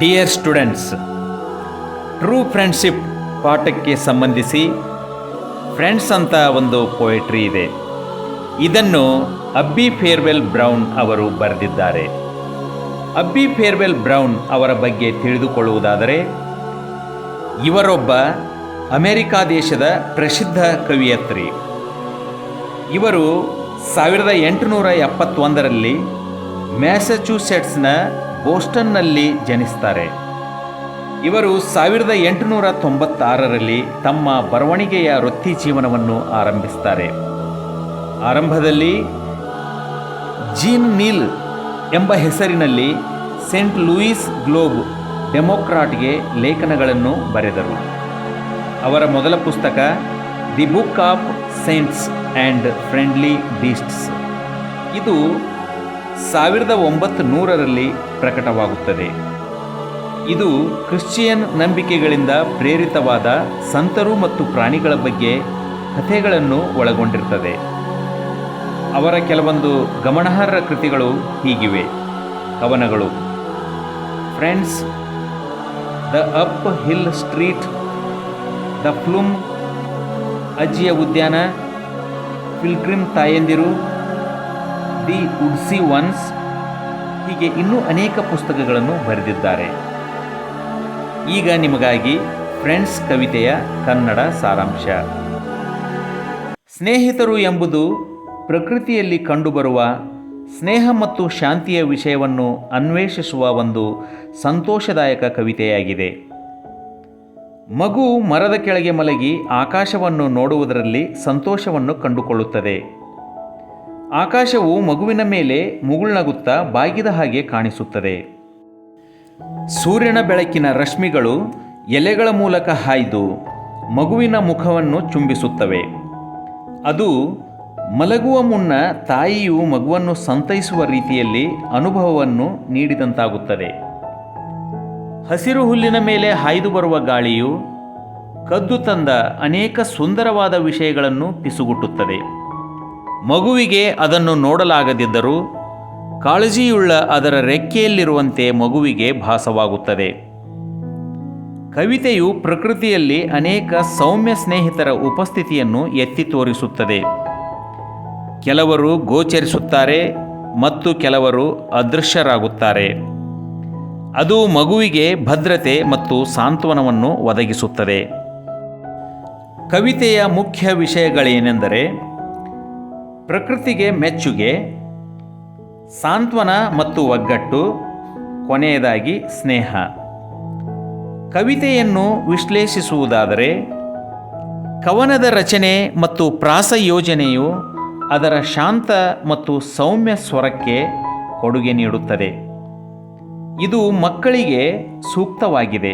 Dear students, true friendship ಪಾಠಕ್ಕೆ ಸಂಬಂಧಿಸಿ friends ಅಂತ ಒಂದು ಪೊಯೆಟ್ರಿ ಇದೆ. ಇದನ್ನು ಅಬ್ಬಿ ಫೇರ್ವೆಲ್ ಬ್ರೌನ್ ಅವರು ಬರೆದಿದ್ದಾರೆ. ಅಬ್ಬಿ ಫೇರ್ವೆಲ್ ಬ್ರೌನ್ ಅವರ ಬಗ್ಗೆ ತಿಳಿದುಕೊಳ್ಳುವುದಾದರೆ, ಇವರೊಬ್ಬ ಅಮೆರಿಕಾ ದೇಶದ ಪ್ರಸಿದ್ಧ ಕವಿಯತ್ರಿ. ಇವರು 1871ರಲ್ಲಿ ಮ್ಯಾಸಚ್ಯೂಸೆಟ್ಸ್ನ ಬೋಸ್ಟನ್ನಲ್ಲಿ ಜನಿಸ್ತಾರೆ. ಇವರು 1896ರಲ್ಲಿ ತಮ್ಮ ಬರವಣಿಗೆಯ ವೃತ್ತಿ ಜೀವನವನ್ನು ಆರಂಭಿಸ್ತಾರೆ. ಆರಂಭದಲ್ಲಿ ಜೀನ್ ನೀಲ್ ಎಂಬ ಹೆಸರಿನಲ್ಲಿ ಸೇಂಟ್ ಲೂಯಿಸ್ ಗ್ಲೋಬ್ ಡೆಮೊಕ್ರಾಟ್ಗೆ ಲೇಖನಗಳನ್ನು ಬರೆದರು. ಅವರ ಮೊದಲ ಪುಸ್ತಕ the book of saints and friendly beasts, ಇದು 1900ರಲ್ಲಿ ಪ್ರಕಟವಾಗುತ್ತದೆ. ಇದು ಕ್ರಿಶ್ಚಿಯನ್ ನಂಬಿಕೆಗಳಿಂದ ಪ್ರೇರಿತವಾದ ಸಂತರು ಮತ್ತು ಪ್ರಾಣಿಗಳ ಬಗ್ಗೆ ಕಥೆಗಳನ್ನು ಒಳಗೊಂಡಿರುತ್ತದೆ. ಅವರ ಕೆಲವೊಂದು ಗಮನಾರ್ಹ ಕೃತಿಗಳು ಹೀಗಿವೆ. ಕವನಗಳು: friends, the up hill street, the flume, ಅಜ್ಜಿಯ ಉದ್ಯಾನ, ಪಿಲ್ಗ್ರಿಮ್ ತಾಯಂದಿರು, ದಿ ವುಡ್ಸಿ ಒನ್ಸ್, ಹೀಗೆ ಇನ್ನೂ ಅನೇಕ ಪುಸ್ತಕಗಳನ್ನು ಬರೆದಿದ್ದಾರೆ. ಈಗ ನಿಮಗಾಗಿ ಫ್ರೆಂಡ್ಸ್ ಕವಿತೆಯ ಕನ್ನಡ ಸಾರಾಂಶ. ಸ್ನೇಹಿತರು ಎಂಬುದು ಪ್ರಕೃತಿಯಲ್ಲಿ ಕಂಡುಬರುವ ಸ್ನೇಹ ಮತ್ತು ಶಾಂತಿಯ ವಿಷಯವನ್ನು ಅನ್ವೇಷಿಸುವ ಒಂದು ಸಂತೋಷದಾಯಕ ಕವಿತೆಯಾಗಿದೆ. ಮಗು ಮರದ ಕೆಳಗೆ ಮಲಗಿ ಆಕಾಶವನ್ನು ನೋಡುವುದರಲ್ಲಿ ಸಂತೋಷವನ್ನು ಕಂಡುಕೊಳ್ಳುತ್ತದೆ. ಆಕಾಶವು ಮಗುವಿನ ಮೇಲೆ ಮುಗುಳ್ನಗುತ್ತಾ ಬಾಗಿದ ಹಾಗೆ ಕಾಣಿಸುತ್ತದೆ. ಸೂರ್ಯನ ಬೆಳಕಿನ ರಶ್ಮಿಗಳು ಎಲೆಗಳ ಮೂಲಕ ಹಾಯ್ದು ಮಗುವಿನ ಮುಖವನ್ನು ಚುಂಬಿಸುತ್ತವೆ. ಅದು ಮಲಗುವ ಮುನ್ನ ತಾಯಿಯು ಮಗುವನ್ನು ಸಂತೈಸುವ ರೀತಿಯಲ್ಲಿ ಅನುಭವವನ್ನು ನೀಡಿದಂತಾಗುತ್ತದೆ. ಹಸಿರು ಹುಲ್ಲಿನ ಮೇಲೆ ಹಾಯ್ದು ಬರುವ ಗಾಳಿಯು ಕದ್ದು ತಂದ ಅನೇಕ ಸುಂದರವಾದ ವಿಷಯಗಳನ್ನು ಪಿಸುಗುಟ್ಟುತ್ತದೆ. ಮಗುವಿಗೆ ಅದನ್ನು ನೋಡಲಾಗದಿದ್ದರೂ ಕಾಳಜಿಯುಳ್ಳ ಅದರ ರೆಕ್ಕೆಯಲ್ಲಿರುವಂತೆ ಮಗುವಿಗೆ ಭಾಸವಾಗುತ್ತದೆ. ಕವಿತೆಯು ಪ್ರಕೃತಿಯಲ್ಲಿ ಅನೇಕ ಸೌಮ್ಯ ಸ್ನೇಹಿತರ ಉಪಸ್ಥಿತಿಯನ್ನು ಎತ್ತಿ ತೋರಿಸುತ್ತದೆ. ಕೆಲವರು ಗೋಚರಿಸುತ್ತಾರೆ ಮತ್ತು ಕೆಲವರು ಅದೃಶ್ಯರಾಗುತ್ತಾರೆ. ಅದು ಮಗುವಿಗೆ ಭದ್ರತೆ ಮತ್ತು ಸಾಂತ್ವನವನ್ನು ಒದಗಿಸುತ್ತದೆ. ಕವಿತೆಯ ಮುಖ್ಯ ವಿಷಯಗಳೇನೆಂದರೆ ಪ್ರಕೃತಿಗೆ ಮೆಚ್ಚುಗೆ, ಸಾಂತ್ವನ ಮತ್ತು ಒಗ್ಗಟ್ಟು, ಕೊನೆಯದಾಗಿ ಸ್ನೇಹ. ಕವಿತೆಯನ್ನು ವಿಶ್ಲೇಷಿಸುವುದಾದರೆ, ಕವನದ ರಚನೆ ಮತ್ತು ಪ್ರಾಸ ಯೋಜನೆಯು ಅದರ ಶಾಂತ ಮತ್ತು ಸೌಮ್ಯ ಸ್ವರಕ್ಕೆ ಕೊಡುಗೆ ನೀಡುತ್ತದೆ. ಇದು ಮಕ್ಕಳಿಗೆ ಸೂಕ್ತವಾಗಿದೆ.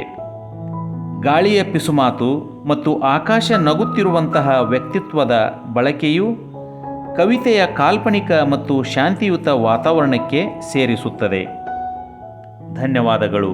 ಗಾಳಿಯ ಪಿಸುಮಾತು ಮತ್ತು ಆಕಾಶ ನಗುತ್ತಿರುವಂತಹ ವ್ಯಕ್ತಿತ್ವದ ಬಳಕೆಯು ಕವಿತೆಯ ಕಾಲ್ಪನಿಕ ಮತ್ತು ಶಾಂತಿಯುತ ವಾತಾವರಣಕ್ಕೆ ಸೇರಿಸುತ್ತದೆ. ಧನ್ಯವಾದಗಳು.